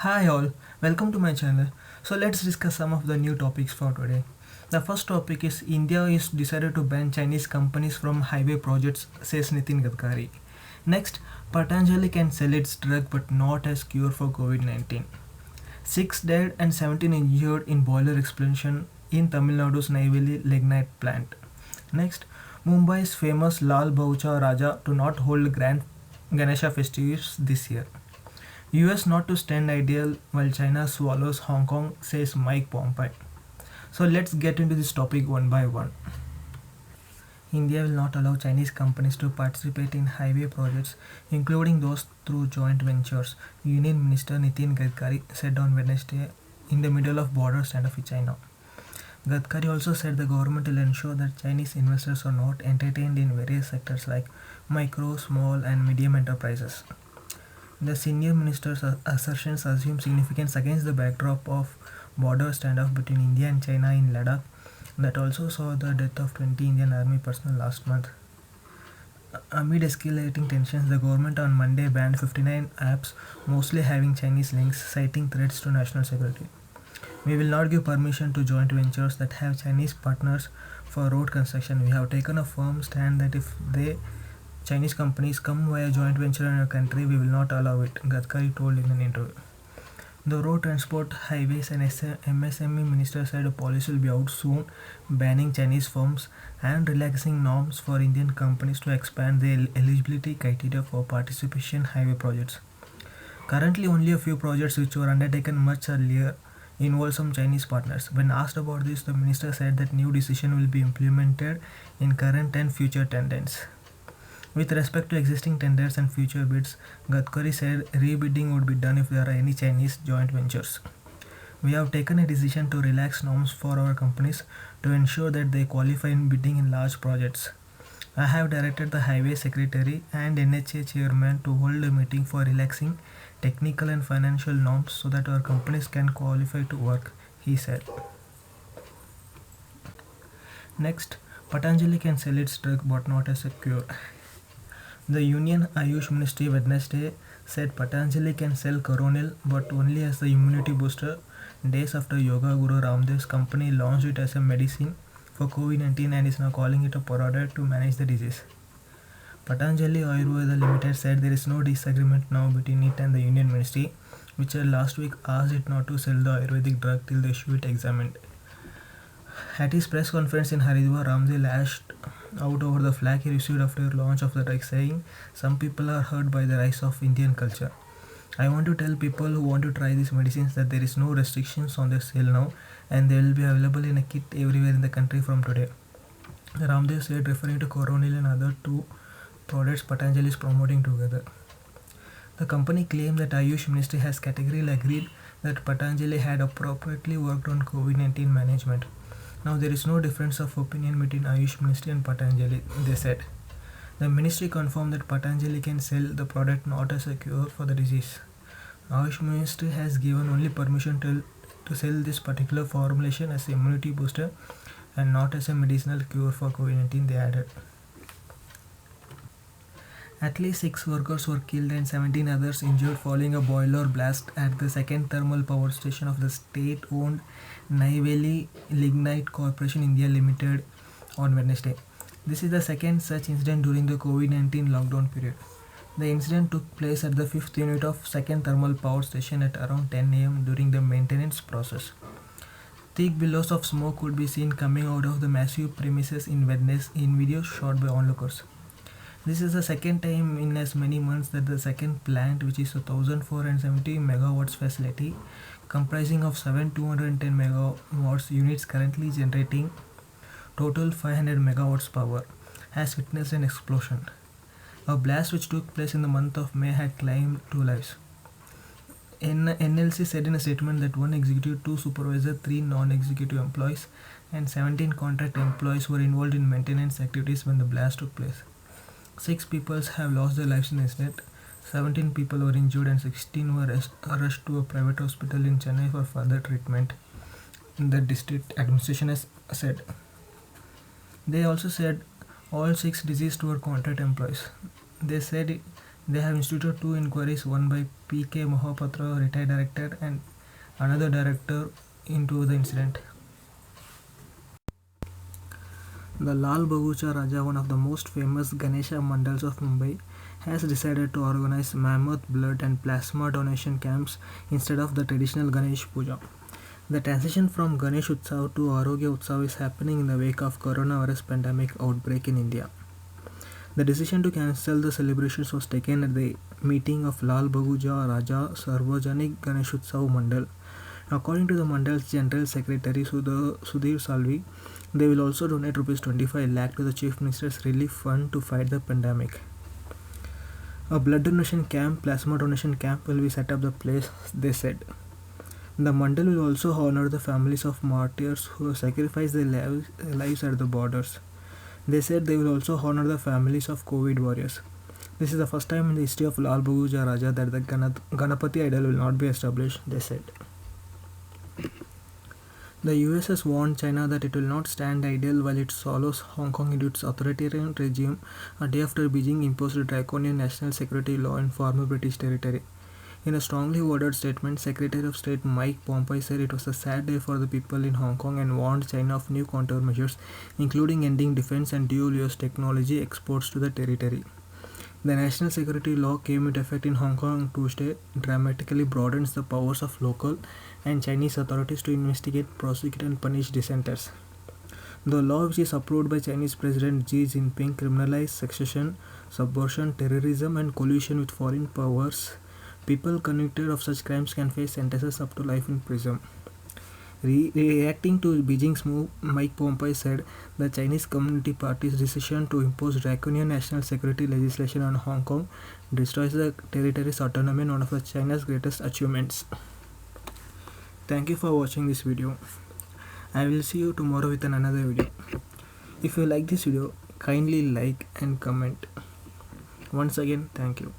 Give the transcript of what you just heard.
Hi all, welcome to my channel. So let's discuss some of the new topics for today. The first topic is India is decided to ban Chinese companies from highway projects, says Nitin Gadkari. Next, Patanjali can sell its drug but not as cure for COVID-19. 6 dead and 17 injured in boiler explosion in Tamil Nadu's Neyveli lignite plant. Next, Mumbai's famous Lal Baucha Raja to not hold grand Ganesha festivities this year. US not to stand ideal while China swallows Hong Kong, says Mike Pompeo. So let's get into this topic one by one. India will not allow Chinese companies to participate in highway projects, including those through joint ventures, Union Minister Nitin Gadkari said on Wednesday in the middle of border standoff with China. Gadkari also said the government will ensure that Chinese investors are not entertained in various sectors like micro, small, and medium enterprises. The senior minister's assertions assume significance against the backdrop of border standoff between India and China in Ladakh that also saw the death of 20 Indian Army personnel last month. Amid escalating tensions, the government on Monday banned 59 apps, mostly having Chinese links, citing threats to national security. We will not give permission to joint ventures that have Chinese partners for road construction. We have taken a firm stand that if they Chinese companies come via joint venture in our country, we will not allow it, Gadkari told in an interview. The Road Transport, Highways and MSME Minister said a policy will be out soon, banning Chinese firms and relaxing norms for Indian companies to expand their eligibility criteria for participation in highway projects. Currently, only a few projects which were undertaken much earlier involve some Chinese partners. When asked about this, the minister said that new decision will be implemented in current and future tenders. With respect to existing tenders and future bids, Gadkari said rebidding would be done if there are any Chinese joint ventures. We have taken a decision to relax norms for our companies to ensure that they qualify in bidding in large projects. I have directed the Highway Secretary and NHA Chairman to hold a meeting for relaxing technical and financial norms so that our companies can qualify to work, he said. Next, Patanjali can sell its drug but not as a cure. The Union Ayush Ministry Wednesday said Patanjali can sell Coronil but only as the immunity booster days after Yoga Guru Ramdev's company launched it as a medicine for COVID-19 and is now calling it a product to manage the disease. Patanjali Ayurveda Limited said there is no disagreement now between it and the Union Ministry, which had last week asked it not to sell the Ayurvedic drug till the issue it examined. At his press conference in Haridwar, Ramdev lashed out over the flack he received after the launch of the drug, saying, "Some people are hurt by the rise of Indian culture. I want to tell people who want to try these medicines that there is no restrictions on their sale now and they will be available in a kit everywhere in the country from today." Ramdev said, referring to Coronil and other two products Patanjali is promoting together. The company claimed that Ayush Ministry has categorically agreed that Patanjali had appropriately worked on COVID-19 management. Now there is no difference of opinion between Ayush Ministry and Patanjali, they said. The ministry confirmed that Patanjali can sell the product not as a cure for the disease. Ayush Ministry has given only permission to sell this particular formulation as an immunity booster and not as a medicinal cure for COVID-19, they added. At least 6 workers were killed and 17 others injured following a boiler blast at the second thermal power station of the state-owned Neyveli Lignite Corporation India Limited on Wednesday. This is the second such incident during the COVID-19 lockdown period. The incident took place at the 5th unit of second thermal power station at around 10 am during the maintenance process. Thick billows of smoke could be seen coming out of the massive premises in Wednesday in videos shot by onlookers. This is the second time in as many months that the second plant, which is a 1470 megawatts facility comprising of 7 210 megawatts units currently generating total 500 megawatts power, has witnessed an explosion. A blast which took place in the month of May had claimed 2 lives. NLC said in a statement that 1 executive, 2 supervisors, 3 non-executive employees and 17 contract employees were involved in maintenance activities when the blast took place. 6 people have lost their lives in the incident, 17 people were injured and 16 were rushed to a private hospital in Chennai for further treatment, the district administration has said. They also said all 6 deceased were contract employees. They said They have instituted two inquiries, one by P.K. Mohapatra, retired director, and another director into the incident. The Lal Bagucha Raja, one of the most famous Ganesha mandals of Mumbai, has decided to organize mammoth blood and plasma donation camps instead of the traditional Ganesh Puja. The transition from Ganesh Utsav to Arogya Utsav is happening in the wake of coronavirus pandemic outbreak in India. The decision to cancel the celebrations was taken at the meeting of Lal Baguja Raja Sarvajanik Ganesh Utsav Mandal. According to the Mandal's General Secretary Sudhir Salvi, they will also donate Rs 25 lakh to the Chief Minister's Relief Fund to fight the pandemic. A blood donation camp, plasma donation camp will be set up the place, they said. The Mandal will also honor the families of martyrs who sacrificed their lives at the borders. They said they will also honor the families of COVID warriors. This is the first time in the history of Lal Baguja Raja that the Ganapati idol will not be established, they said. The US has warned China that it will not stand idle while it swallows Hong Kong into its authoritarian regime a day after Beijing imposed a draconian national security law in former British territory. In a strongly worded statement, Secretary of State Mike Pompeo said it was a sad day for the people in Hong Kong and warned China of new countermeasures, including ending defense and dual-use technology exports to the territory. The national security law came into effect in Hong Kong on Tuesday, dramatically broadens the powers of local and Chinese authorities to investigate, prosecute and punish dissenters. The law, which is approved by Chinese President Xi Jinping, criminalizes secession, subversion, terrorism and collusion with foreign powers. People convicted of such crimes can face sentences up to life in prison. Reacting to Beijing's move, Mike Pompeo said the Chinese Communist Party's decision to impose draconian national security legislation on Hong Kong destroys the territory's autonomy and one of China's greatest achievements. Thank you for watching this video. I will see you tomorrow with another video. If you like this video, kindly like and comment. Once again, thank you.